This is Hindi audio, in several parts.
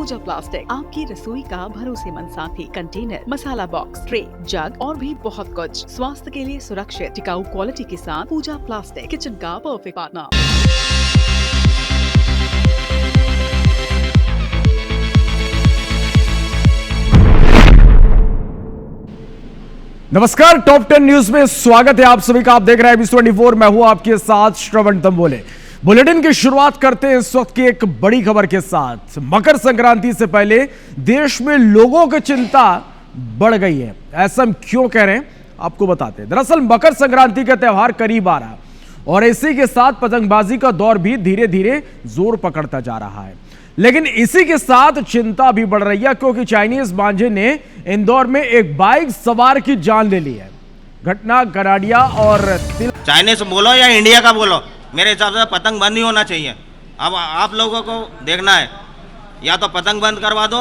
पूजा प्लास्टिक, आपकी रसोई का भरोसेमंद साथी। कंटेनर, मसाला बॉक्स, ट्रे, जग और भी बहुत कुछ। स्वास्थ्य के लिए सुरक्षित टिकाऊ क्वालिटी के साथ पूजा प्लास्टिक, किचन का परफेक्ट पार्टनर। नमस्कार, टॉप 10 न्यूज में स्वागत है आप सभी का। आप देख रहे हैं News24। मैं हूं आपके साथ श्रवण तंबोले। बुलेटिन की शुरुआत करते हैं इस वक्त की एक बड़ी खबर के साथ। मकर संक्रांति से पहले देश में लोगों की चिंता बढ़ गई है। ऐसा हम क्यों कह रहे हैं आपको बताते हैं। दरअसल मकर संक्रांति का त्यौहार करीब आ रहा और इसी के साथ पतंगबाजी का दौर भी धीरे धीरे जोर पकड़ता जा रहा है। लेकिन इसी के साथ चिंता भी बढ़ रही है क्योंकि चाइनीज मांझे ने इंदौर में एक बाइक सवार की जान ले ली है। घटना गराडिया और चाइनीज बोलो या इंडिया का बोलो, मेरे हिसाब से पतंग बंद ही होना चाहिए। अब आप लोगों को देखना है, या तो पतंग बंद करवा दो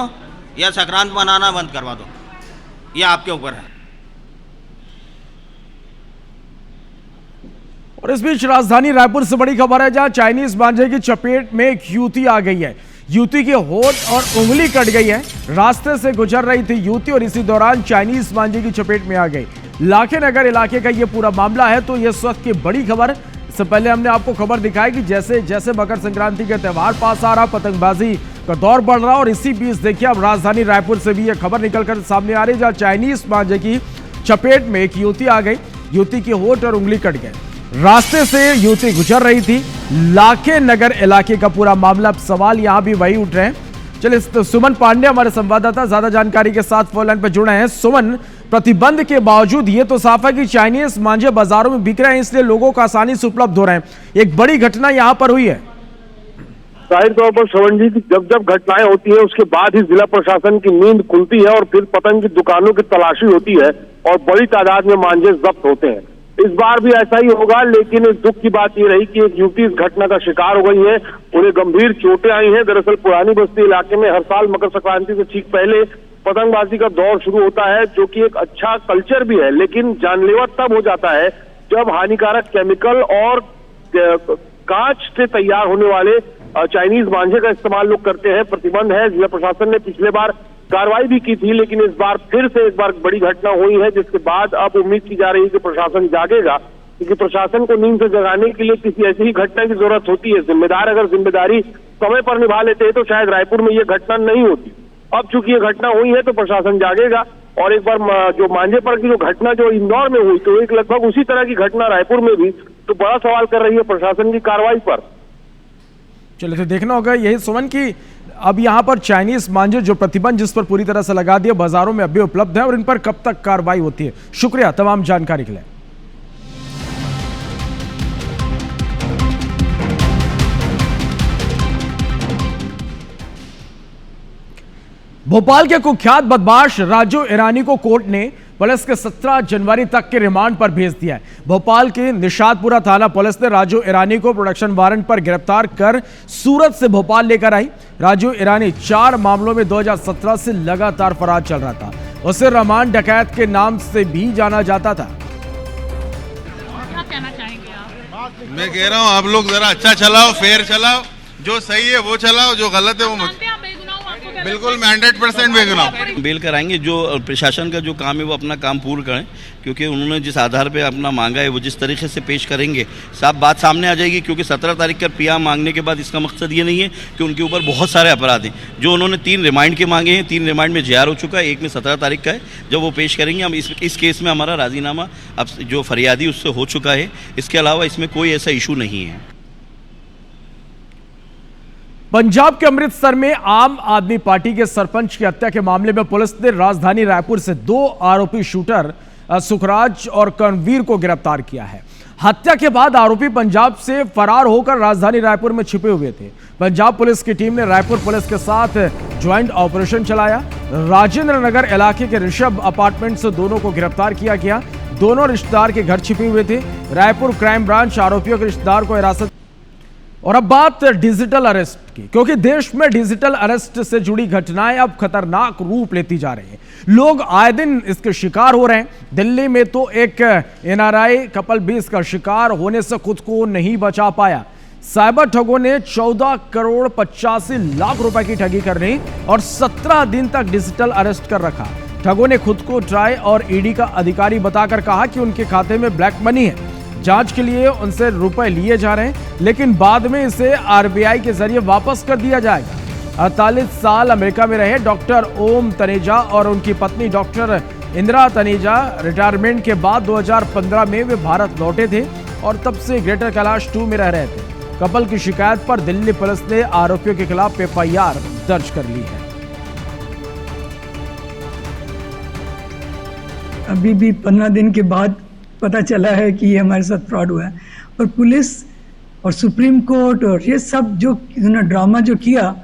या संक्रांत मनाना बंद करवा दो, ये आपके ऊपर है। और इस बीच राजधानी रायपुर से बड़ी खबर है, जहां चाइनीज मांझे की चपेट में एक युवती आ गई है। युवती की होठ और उंगली कट गई है। रास्ते से गुजर रही थी युवती और इसी दौरान चाइनीज मांझे की चपेट में आ गई। लाखे नगर इलाके का यह पूरा मामला है। तो यह इस वक्त की बड़ी खबर। इससे पहले हमने आपको खबर दिखाई कि जैसे जैसे मकर संक्रांति का त्यौहार पास आ रहा, पतंगबाजी का दौर बढ़ रहा और इसी बीच देखिए अब राजधानी रायपुर से भी यह खबर निकलकर सामने आ रही, जहां चाइनीज मांझे की चपेट में एक युवती आ गई। युवती की होठ और उंगली कट गए। रास्ते से युवती गुजर रही थी। लाखे नगर इलाके का पूरा मामला। अब सवाल यहां भी वही उठ रहे हैं। चलिए, तो सुमन पांडे हमारे संवाददाता ज्यादा जानकारी के साथ फोन लाइन पर जुड़े हैं। सुमन, प्रतिबंध के बावजूद ये तो साफ है कि चाइनीज मांझे बाजारों में बिक रहे हैं, इसलिए लोगों को आसानी से उपलब्ध हो रहे हैं। एक बड़ी घटना यहां पर हुई है। जाहिर तौर पर श्रवण जी, जब घटनाएं होती है उसके बाद ही जिला प्रशासन की नींद खुलती है और फिर पतंग की दुकानों की तलाशी होती है और बड़ी तादाद में मांझे जब्त होते हैं। इस बार भी ऐसा ही होगा, लेकिन इस दुख की बात ये रही कि एक युवती इस घटना का शिकार हो गई है। उन्हें गंभीर चोटें आई हैं। दरअसल पुरानी बस्ती इलाके में हर साल मकर संक्रांति से ठीक पहले पतंगबाजी का दौर शुरू होता है, जो कि एक अच्छा कल्चर भी है, लेकिन जानलेवा तब हो जाता है जब हानिकारक केमिकल और कांच से तैयार होने वाले चाइनीज मांझे का इस्तेमाल लोग करते हैं। प्रतिबंध है। जिला प्रशासन ने पिछले बार कार्रवाई भी की थी, लेकिन इस बार फिर से एक बार बड़ी घटना हुई है, जिसके बाद अब उम्मीद की जा रही है कि प्रशासन जागेगा, क्योंकि प्रशासन को नींद से जगाने के लिए किसी ऐसी ही घटना की जरूरत होती है। जिम्मेदार अगर जिम्मेदारी समय पर निभा लेते हैं तो शायद रायपुर में ये घटना नहीं होती। अब चूंकि ये घटना हुई है तो प्रशासन जागेगा और एक बार जो मांझे पर की जो घटना जो इंदौर में हुई, तो एक लगभग उसी तरह की घटना रायपुर में भी, तो बड़ा सवाल कर रही है प्रशासन की कार्रवाई पर। चलिए, तो देखना होगा यही सुमन की अब यहां पर चाइनीज मांझे जो प्रतिबंध जिस पर पूरी तरह से लगा दिया, बाजारों में अभी उपलब्ध है और इन पर कब तक कार्रवाई होती है। शुक्रिया तमाम जानकारी के लिए। भोपाल के कुख्यात बदमाश राजू ईरानी को कोर्ट ने पुलिस के 17 जनवरी तक के रिमांड पर भेज दिया है। भोपाल के निशातपुरा थाना पुलिस ने राजू ईरानी को प्रोडक्शन वारंट पर गिरफ्तार कर सूरत से भोपाल लेकर आई। राजू ईरानी 4 मामलों में 2017 से लगातार फरार चल रहा था। उसे रहमान डकैत के नाम से भी जाना जाता था। क्या कहना चाहेंगे आप? मैं कह रहा हूँ आप लोग जरा अच्छा चलाओ, फेयर चलाओ, जो सही है वो चलाओ, जो गलत है वो मत। बिल्कुल, मैं 100% बेगुनाह। बेल कराएंगे। जो प्रशासन का जो काम है वो अपना काम पूर्ण करें, क्योंकि उन्होंने जिस आधार पे अपना मांगा है वो जिस तरीके से पेश करेंगे साफ बात सामने आ जाएगी। क्योंकि 17 तारीख का पिया मांगने के बाद इसका मकसद ये नहीं है कि उनके ऊपर बहुत सारे अपराध हैं। जो उन्होंने 3 रिमांड के मांगे हैं, 3 रिमांड में JR हो चुका है, एक में 17 तारीख का है। जब वो पेश करेंगे हम इस केस में हमारा राजीनामा अब जो फरियादी उससे हो चुका है। इसके अलावा इसमें कोई ऐसा इशू नहीं है। पंजाब के अमृतसर में आम आदमी पार्टी के सरपंच की हत्या के मामले में पुलिस ने राजधानी रायपुर से 2 आरोपी शूटर सुखराज और कर्णवीर को गिरफ्तार किया है। हत्या के बाद आरोपी पंजाब से फरार होकर राजधानी रायपुर में छिपे हुए थे। पंजाब पुलिस की टीम ने रायपुर पुलिस के साथ ज्वाइंट ऑपरेशन चलाया। राजेंद्र नगर इलाके के ऋषभ अपार्टमेंट से दोनों को गिरफ्तार किया गया। दोनों रिश्तेदार के घर छिपे हुए थे। रायपुर क्राइम ब्रांच आरोपियों के रिश्तेदार को हिरासत। और अब बात डिजिटल अरेस्ट की, क्योंकि देश में डिजिटल अरेस्ट से जुड़ी घटनाएं अब खतरनाक रूप लेती जा रही हैं। लोग आए दिन इसके शिकार हो रहे हैं। दिल्ली में तो एक NRI कपल भी इसका शिकार होने से खुद को नहीं बचा पाया। साइबर ठगों ने 14 करोड़ 85 लाख रुपए की ठगी करने और 17 दिन तक डिजिटल अरेस्ट कर रखा। ठगों ने खुद को ट्राई और ईडी का अधिकारी बताकर कहा कि उनके खाते में ब्लैक मनी है। जांच के लिए उनसे रुपए लिए जा रहे हैं, लेकिन बाद में इसे आरबीआई के जरिए वापस कर दिया जाएगा। 48 साल अमेरिका में रहे डॉक्टर ओम तनेजा और उनकी पत्नी डॉक्टर इंदिरा तनेजा रिटायरमेंट के बाद 2015 में वे भारत लौटे थे और तब से ग्रेटर कैलाश 2 में रह रहे थे। कपल की शिकायत पर दिल्ली पुलिस ने आरोपियों के खिलाफ एफआईआर दर्ज कर ली है। अभी भी 15 दिन के बाद पता चला है कि ये हमारे साथ फ्रॉड हुआ है, और पुलिस और सुप्रीम कोर्ट और ये सब जो इन्होंने ड्रामा जो किया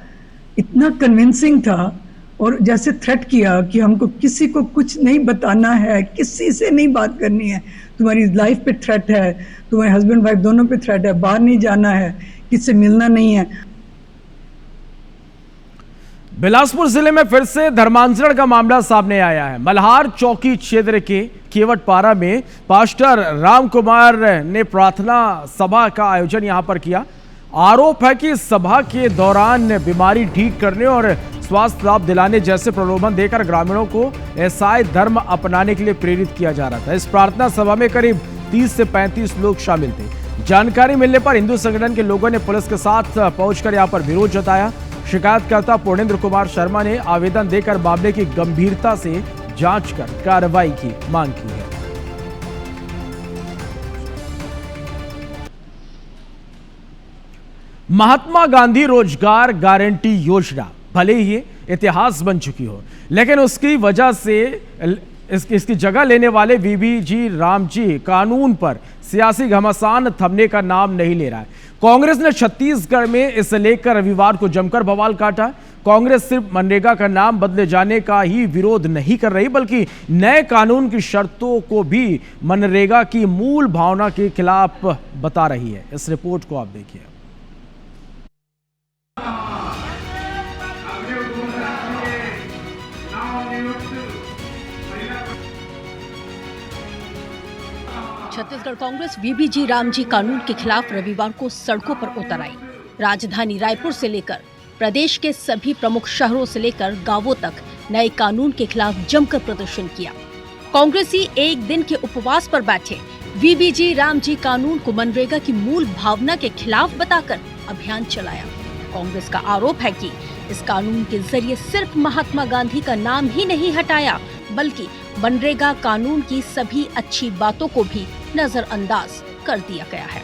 इतना कन्विंसिंग था, और जैसे थ्रेट किया कि हमको किसी को कुछ नहीं बताना है, किसी से नहीं बात करनी है, तुम्हारी लाइफ पे थ्रेट है, तुम्हारे हस्बैंड वाइफ दोनों पे थ्रेट है, बाहर नहीं जाना है, किससे मिलना नहीं है। बिलासपुर जिले में फिर से धर्मांतरण का मामला सामने आया है। मल्हार चौकी क्षेत्र के केवटपारा में पास्टर राम कुमार ने प्रार्थना सभा का आयोजन यहां पर किया। आरोप है कि सभा के दौरान बीमारी ठीक करने और स्वास्थ्य लाभ दिलाने जैसे प्रलोभन देकर ग्रामीणों को ईसाई धर्म अपनाने के लिए प्रेरित किया जा रहा था। इस प्रार्थना सभा में करीब 30 से 35 लोग शामिल थे। जानकारी मिलने पर हिंदू संगठन के लोगों ने पुलिस के साथ पहुंचकर यहां पर विरोध जताया। शिकायतकर्ता पूर्णेंद्र कुमार शर्मा ने आवेदन देकर मामले की गंभीरता से जांच कर कार्रवाई की मांग की है। महात्मा गांधी रोजगार गारंटी योजना भले ही इतिहास बन चुकी हो, लेकिन उसकी वजह से इसकी जगह लेने वाले वीबीजी रामजी कानून पर सियासी घमासान थमने का नाम नहीं ले रहा है। कांग्रेस ने छत्तीसगढ़ में इसे लेकर रविवार को जमकर बवाल काटा। कांग्रेस सिर्फ मनरेगा का नाम बदले जाने का ही विरोध नहीं कर रही, बल्कि नए कानून की शर्तों को भी मनरेगा की मूल भावना के खिलाफ बता रही है। इस रिपोर्ट को आप देखिए। छत्तीसगढ़ कांग्रेस वीबीजी रामजी कानून के खिलाफ रविवार को सड़कों पर उतर आई। राजधानी रायपुर से लेकर प्रदेश के सभी प्रमुख शहरों से लेकर गांवों तक नए कानून के खिलाफ जमकर प्रदर्शन किया। कांग्रेसी एक दिन के उपवास पर बैठे वीबीजी रामजी कानून को मनरेगा की मूल भावना के खिलाफ बताकर अभियान चलाया। कांग्रेस का आरोप है कि इस कानून के जरिए सिर्फ महात्मा गांधी का नाम ही नहीं हटाया, बल्कि मनरेगा कानून की सभी अच्छी बातों को भी नजरअंदाज कर दिया गया है।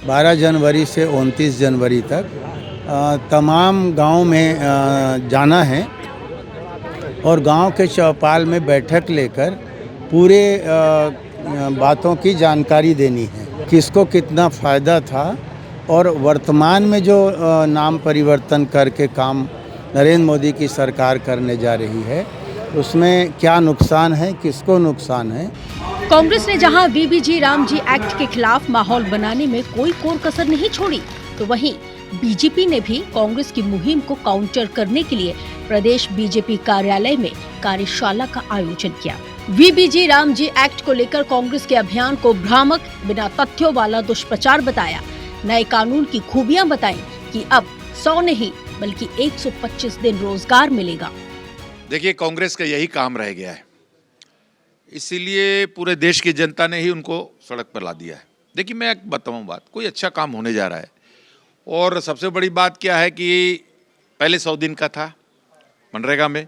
12 जनवरी से 29 जनवरी तक तमाम गांव में जाना है और गांव के चौपाल में बैठक लेकर पूरे बातों की जानकारी देनी है, किसको कितना फायदा था और वर्तमान में जो नाम परिवर्तन करके काम नरेंद्र मोदी की सरकार करने जा रही है उसमें क्या नुकसान है, किसको नुकसान है। कांग्रेस ने जहां वीबीजी रामजी एक्ट के खिलाफ माहौल बनाने में कोई कोर कसर नहीं छोड़ी, तो वहीं बीजेपी ने भी कांग्रेस की मुहिम को काउंटर करने के लिए प्रदेश बीजेपी कार्यालय में कार्यशाला का आयोजन किया। वीबीजी रामजी एक्ट को लेकर कांग्रेस के अभियान को भ्रामक, बिना तथ्यों वाला दुष्प्रचार बताया। नए कानून की खूबियां बताई कि अब 100 नहीं बल्कि 125 दिन रोजगार मिलेगा। देखिए, कांग्रेस का यही काम रह गया है, इसीलिए पूरे देश की जनता ने ही उनको सड़क पर ला दिया है। देखिए, मैं एक बताऊं बात, कोई अच्छा काम होने जा रहा है और सबसे बड़ी बात क्या है कि पहले 100 दिन का था मनरेगा में,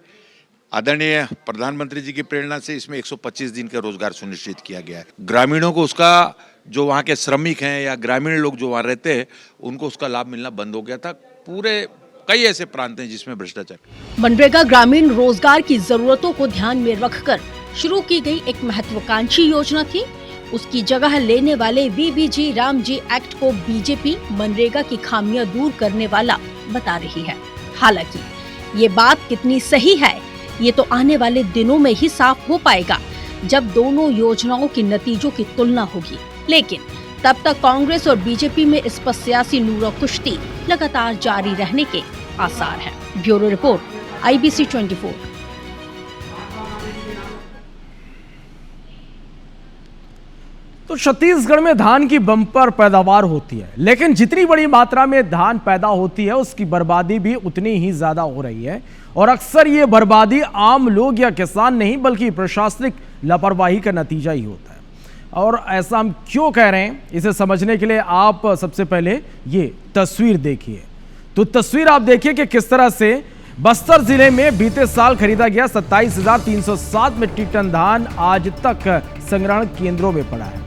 आदरणीय प्रधानमंत्री जी की प्रेरणा से इसमें 125 दिन का रोजगार सुनिश्चित किया गया है। ग्रामीणों को उसका, जो वहाँ के श्रमिक हैं या ग्रामीण लोग जो वहाँ रहते हैं, उनको उसका लाभ मिलना बंद हो गया था। पूरे कई ऐसे प्रांत हैं जिसमें भ्रष्टाचार। मनरेगा ग्रामीण रोजगार की जरूरतों को ध्यान में रखकर शुरू की गई एक महत्वाकांक्षी योजना थी। उसकी जगह लेने वाले वीबीजी रामजी एक्ट को बीजेपी मनरेगा की खामियां दूर करने वाला बता रही है। हालांकि ये बात कितनी सही है, ये तो आने वाले दिनों में ही साफ हो पाएगा, जब दोनों योजनाओं के नतीजों की तुलना होगी। लेकिन तब तक कांग्रेस और बीजेपी में इस पर सियासी नूरो कुश्ती लगातार जारी रहने के आसार हैं। Bureau report, IBC 24। तो तो छत्तीसगढ़ में धान की बम्पर पैदावार होती है, लेकिन जितनी बड़ी मात्रा में धान पैदा होती है उसकी बर्बादी भी उतनी ही ज्यादा हो रही है। और अक्सर ये बर्बादी आम लोग या किसान नहीं बल्कि प्रशासनिक लापरवाही का नतीजा ही होता है। और ऐसा हम क्यों कह रहे हैं, इसे समझने के लिए आप सबसे पहले ये तस्वीर देखिए। तो तस्वीर आप देखिए कि किस तरह से बस्तर जिले में बीते साल खरीदा गया 27,307 मीट्रिक टन धान आज तक संग्रहण केंद्रों में पड़ा है।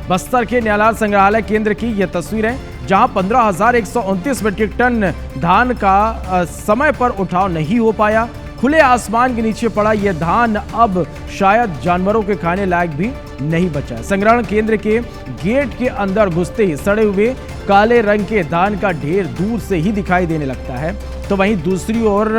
बस्तर के न्यायालय संग्रहालय केंद्र की यह तस्वीर है, जहां 15,129 मीट्रिक टन धान का समय पर उठाव नहीं हो पाया। खुले आसमान के नीचे पड़ा यह धान अब शायद जानवरों के खाने लायक भी नहीं बचा है। संग्रहण केंद्र के गेट के अंदर घुसते ही सड़े हुए काले रंग के धान का ढेर दूर से ही दिखाई देने लगता है। तो वहीं दूसरी ओर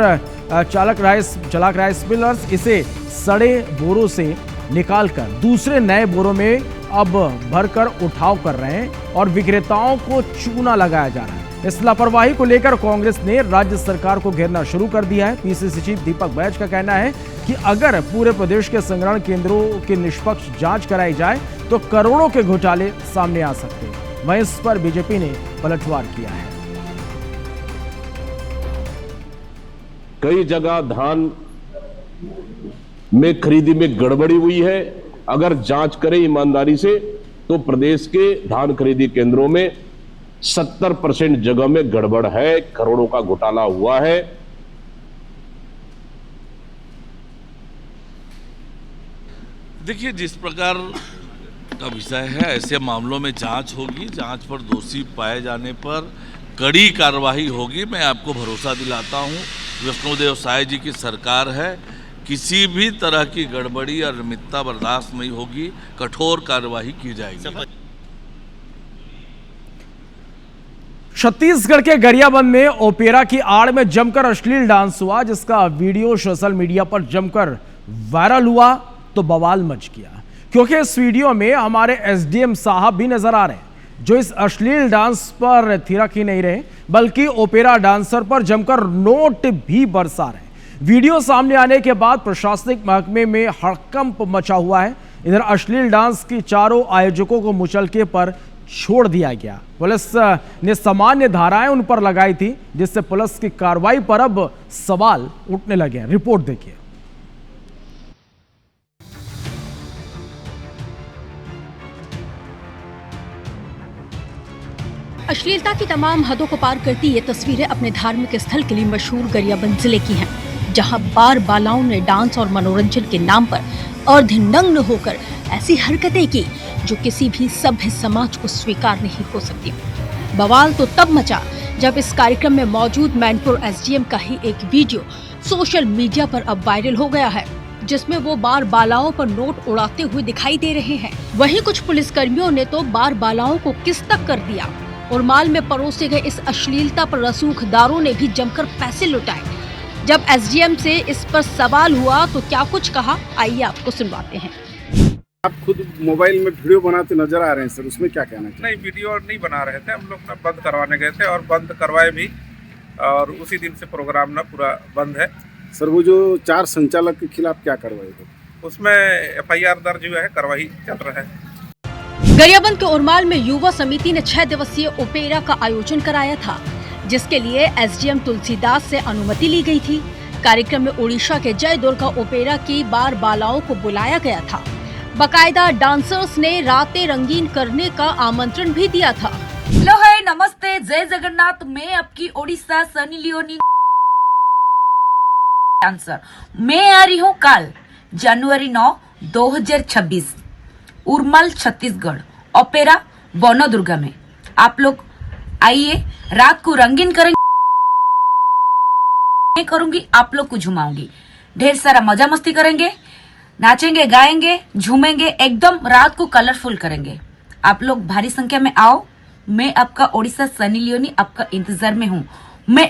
चालक राइस मिलर्स इसे सड़े बोरों से निकालकर दूसरे नए बोरों में अब भरकर उठाव कर रहे हैं और विक्रेताओं को चूना लगाया जा रहा है। इस लापरवाही को लेकर कांग्रेस ने राज्य सरकार को घेरना शुरू कर दिया है। पीसीसी चीफ दीपक बैज का कहना है कि अगर पूरे प्रदेश के संग्रहण केंद्रों की निष्पक्ष जांच कराई जाए तो करोड़ों के घोटाले सामने आ सकते हैं। वहीं इस पर बीजेपी ने पलटवार किया है। कई जगह धान में खरीदी में गड़बड़ी हुई है। अगर जांच करें ईमानदारी से तो प्रदेश के धान खरीदी केंद्रों में 70% जगह में गड़बड़ है, करोड़ों का घोटाला हुआ है। देखिए, जिस प्रकार का विषय है ऐसे मामलों में जांच होगी, जांच पर दोषी पाए जाने पर कड़ी कार्रवाई होगी। मैं आपको भरोसा दिलाता हूं, विष्णुदेव साय जी की सरकार है, किसी भी तरह की गड़बड़ी और अनियमितता बर्दाश्त नहीं होगी, कठोर कार्रवाई की जाएगी। छत्तीसगढ़ के गरियाबंद में ओपेरा की आड़ में जमकर अश्लील डांस हुआ, जिसका वीडियो सोशल मीडिया पर जमकर वायरल हुआ तो बवाल मच गया, क्योंकि इस वीडियो में हमारे एसडीएम साहब भी नजर आ रहे हैं, जो इस अश्लील डांस पर थिरक ही नहीं रहे बल्कि ओपेरा डांसर पर जमकर नोट भी बरसा रहे। वीडियो सामने आने के बाद प्रशासनिक महकमे में हड़कंप मचा हुआ है। इधर अश्लील डांस की चारों आयोजकों को मुचलके पर छोड़ दिया गया। पुलिस ने सामान्य धाराएं उन पर लगाई थी, जिससे पुलिस की कार्रवाई पर अब सवाल उठने लगे हैं। रिपोर्ट देखिए। अश्लीलता की तमाम हदों को पार करती ये तस्वीरें अपने धार्मिक स्थल के लिए मशहूर गरियाबंद जिले की हैं, जहां बार बालाओं ने डांस और मनोरंजन के नाम पर अर्धनग्न होकर ऐसी हरकतें की जो किसी भी सभ्य समाज को स्वीकार नहीं हो सकती। बवाल तो तब मचा जब इस कार्यक्रम में मौजूद मैनपुर एसडीएम का ही एक वीडियो सोशल मीडिया पर अब वायरल हो गया है, जिसमें वो बार बालाओं पर नोट उड़ाते हुए दिखाई दे रहे हैं। वहीं कुछ पुलिसकर्मियों ने तो बार बालाओं को किस तक कर दिया और माल में परोसे गए इस अश्लीलता पर रसूखदारों ने भी जमकर पैसे लुटाए। जब एसडीएम से इस पर सवाल हुआ तो क्या कुछ कहा, आइए आपको सुनवाते हैं। आप खुद मोबाइल में वीडियो बनाते नजर आ रहे हैं सर, उसमें क्या कहना चाहिए? नहीं, वीडियो नहीं बना रहे थे, हम लोग ना बंद करवाने गए थे और बंद करवाए भी, और उसी दिन से प्रोग्राम ना पूरा बंद है। सर, वो जो 4 संचालक के खिलाफ क्या कार्रवाई हो? उसमें एफआईआर दर्ज हुआ है, कार्रवाई चल रहा है। गरियाबंद के ओरमाल में युवा समिति ने 6 दिवसीय ओपेरा का आयोजन कराया था, जिसके लिए एसडीएम तुलसीदास से अनुमति ली गई थी। कार्यक्रम में उड़ीसा के जय दुर्गा ओपेरा की बार बालाओं को बुलाया गया था। बकायदा डांसर्स ने रातें रंगीन करने का आमंत्रण भी दिया था। हेलो है, नमस्ते, जय जगन्नाथ। मैं आपकी ओडिशा सनी लियोनी डांसर। मैं आ रही हूँ कल जनवरी 9, 2026 उरमल छत्तीसगढ़ ओपेरा बनदुर्गा में। आप लोग आइए, रात को रंगीन करेंगे, करूंगी, आप लोग को झुमाऊंगी, ढेर सारा मजा मस्ती करेंगे, नाचेंगे, गाएंगे, झूमेंगे, एकदम रात को कलरफुल करेंगे। आप लोग भारी संख्या में आओ। मैं आपका ओडिशा सनी लियोनी आपका इंतजार में हूँ। मैं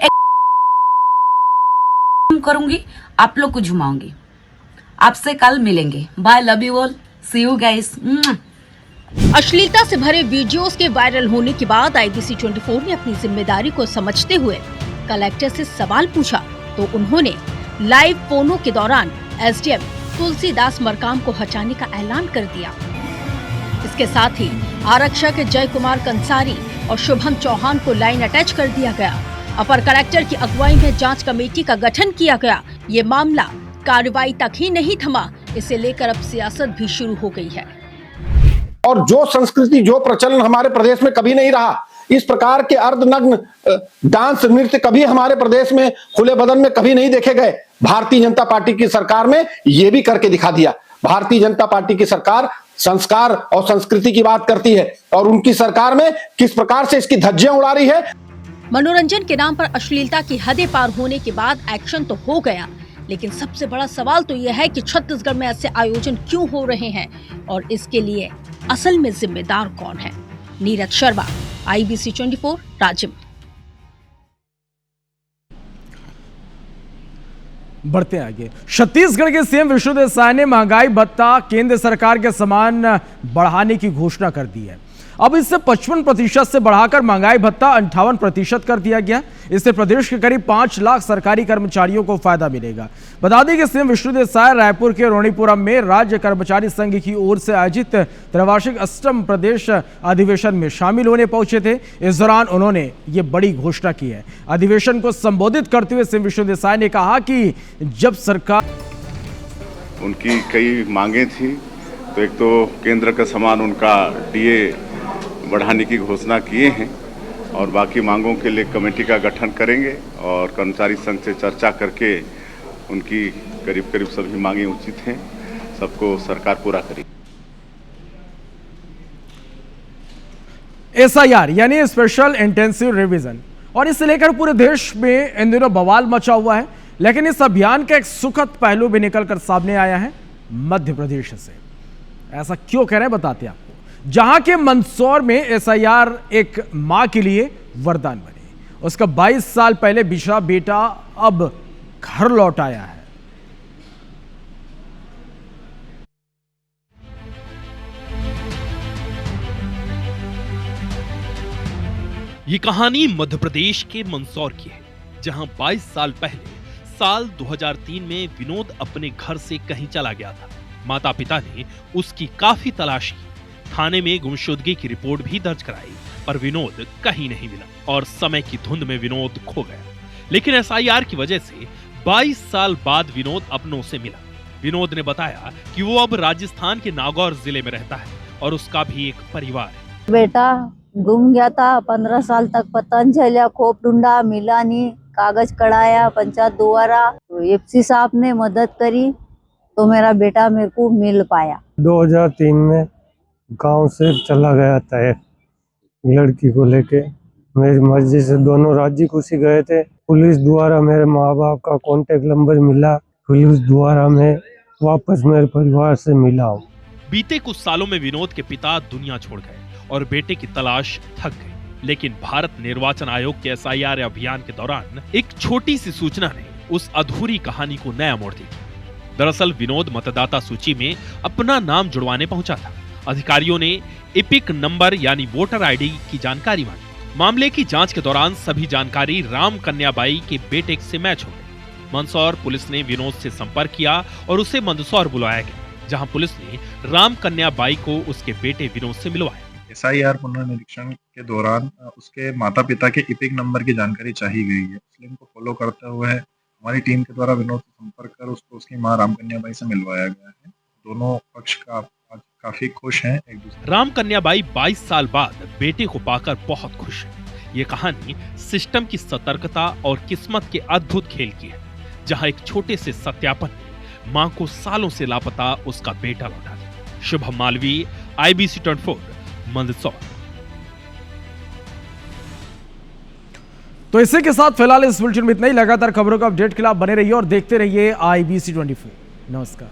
करूंगी, आप लोग को झुमाऊंगी। आपसे कल मिलेंगे। Bye, love you all, see you guys. अश्लीलता से भरे वीडियोस के वायरल होने के बाद IBC 24 ने अपनी जिम्मेदारी को समझते हुए कलेक्टर से सवाल पूछा, तो उन्होंने लाइव फोनों के दौरान एसडीएम तुलसीदास मरकाम को हटाने का ऐलान कर दिया। इसके साथ ही आरक्षक जय कुमार कंसारी और शुभम चौहान को लाइन अटैच कर दिया गया। अपर कलेक्टर की अगुवाई में जांच कमेटी का गठन किया गया। ये मामला कार्रवाई तक ही नहीं थमा, इसे लेकर अब सियासत भी शुरू हो गई है। और जो संस्कृति, जो प्रचलन हमारे प्रदेश में कभी नहीं रहा, इस प्रकार के अर्धनग्न डांस नृत्य कभी हमारे प्रदेश में खुले बदन में कभी नहीं देखे गए। भारतीय जनता पार्टी की सरकार में ये भी करके दिखा दिया। भारतीय जनता पार्टी की सरकार संस्कार और संस्कृति की बात करती है और उनकी सरकार में किस प्रकार से इसकी धज्जियां उड़ा रही है। मनोरंजन के नाम पर अश्लीलता की हदें पार होने के बाद एक्शन तो हो गया, लेकिन सबसे बड़ा सवाल तो यह है कि छत्तीसगढ़ में ऐसे आयोजन क्यों हो रहे हैं और इसके लिए असल में जिम्मेदार कौन है। नीरज शर्मा, IBC 24, राज्य में। बढ़ते आगे, छत्तीसगढ़ के सीएम विष्णुदेव साय ने महंगाई भत्ता केंद्र सरकार के समान बढ़ाने की घोषणा कर दी है। अब इससे 55% से बढ़ाकर महंगाई भत्ता 58% कर दिया गया। इससे प्रदेश के करीब 5 लाख सरकारी कर्मचारियों को फायदा मिलेगा। बता दें कि सीएम विष्णुदेव साय रायपुर के रोनीपुरम में राज्य कर्मचारी संघ की ओर से आयोजित त्रैवार्षिक अष्टम प्रदेश अधिवेशन में शामिल होने पहुंचे थे। इस दौरान उन्होंने ये बड़ी घोषणा की है। अधिवेशन को संबोधित करते हुए सीएम विष्णुदेव साय ने कहा कि जब सरकार उनकी कई मांगे थी, तो एक तो केंद्र के समान उनका DA बढ़ाने की घोषणा किए हैं और बाकी मांगों के लिए कमेटी का गठन करेंगे और कर्मचारी संघ से चर्चा करके उनकी करीब करीब सभी मांगे उचित हैं, सबको सरकार पूरा करेगी। SIR यानी स्पेशल इंटेंसिव रिवीजन, और इसे लेकर पूरे देश में इन दिनों बवाल मचा हुआ है। लेकिन इस अभियान का एक सुखद पहलू भी निकलकर सामने आया है मध्य प्रदेश से। ऐसा क्यों कह रहे हैं बताते हैं आपको। जहां के मंदसौर में SIR एक मां के लिए वरदान बनी। उसका 22 साल पहले बिछड़ा बेटा अब घर लौट आया है। ये कहानी मध्य प्रदेश के मंदसौर की है, जहां 22 साल पहले साल 2003 में विनोद अपने घर से कहीं चला गया था। माता पिता ने उसकी काफी तलाश की, थाने में गुमशुदगी की रिपोर्ट भी दर्ज कराई, पर विनोद कहीं नहीं मिला और समय की धुंध में विनोद खो गया। लेकिन SIR की वजह से 22 साल बाद विनोद अपनों से मिला। विनोद ने बताया कि वो अब राजस्थान के नागौर जिले में रहता है और उसका भी एक परिवार है। बेटा गुम गया था, 15 साल तक पता नहीं चला, खोप ढूंढा, मिला नहीं, कागज कढ़ाया पंचायत द्वारा, तो FC साहब ने मदद करी तो मेरा बेटा मेरे को मिल पाया। 2003 में गांव से चला गया था लड़की को लेके, मेरी मर्जी से दोनों राज्य खुशी गए थे। पुलिस द्वारा मेरे माँ बाप का कांटेक्ट नंबर मिला, पुलिस द्वारा मैं वापस मेरे परिवार से मिला हूँ। बीते कुछ सालों में विनोद के पिता दुनिया छोड़ गए और बेटे की तलाश थक गई। लेकिन भारत निर्वाचन आयोग के SIR अभियान के दौरान एक छोटी सी सूचना ने उस अधूरी कहानी को नया मोड़ दिया। दरअसल विनोद मतदाता सूची में अपना नाम जुड़वाने पहुंचा था। अधिकारियों ने एपिक नंबर यानी वोटर ID की जानकारी मांगी। मामले की जांच के दौरान सभी जानकारी राम कन्या बाई के बेटे से मैच हो गई। मंदसौर पुलिस ने विनोद से संपर्क किया और उसे मंदसौर बुलाया गया, जहां पुलिस ने राम कन्या बाई को उसके बेटे विनोद से मिलवाया। SIR पुनर्निरीक्षण के दौरान उसके माता पिता के एपिक नंबर की जानकारी चाहिए गई है। इस लिंक को फॉलो करते हुए हमारी टीम के द्वारा विनोद से संपर्क कर उसको उसकी मां राम कन्या बाई से मिलवाया गया है। दोनों पक्ष का काफी खुश हैं एक दूसरे। राम कन्या बाई 22 साल बाद बेटे को पाकर बहुत खुश है। ये कहानी सिस्टम की सतर्कता और किस्मत के अद्भुत खेल की है, जहां एक छोटे से सत्यापन ने मां को सालों से लापता उसका बेटा लौटा दिया। शुभम मालवी, IBC 24, मंदसौर। तो इसी के साथ फिलहाल इस बुलेटिन में इतना ही। लगातार खबरों का अपडेट के लिए आप बने रहिए और देखते रहिए IBC 24। नमस्कार।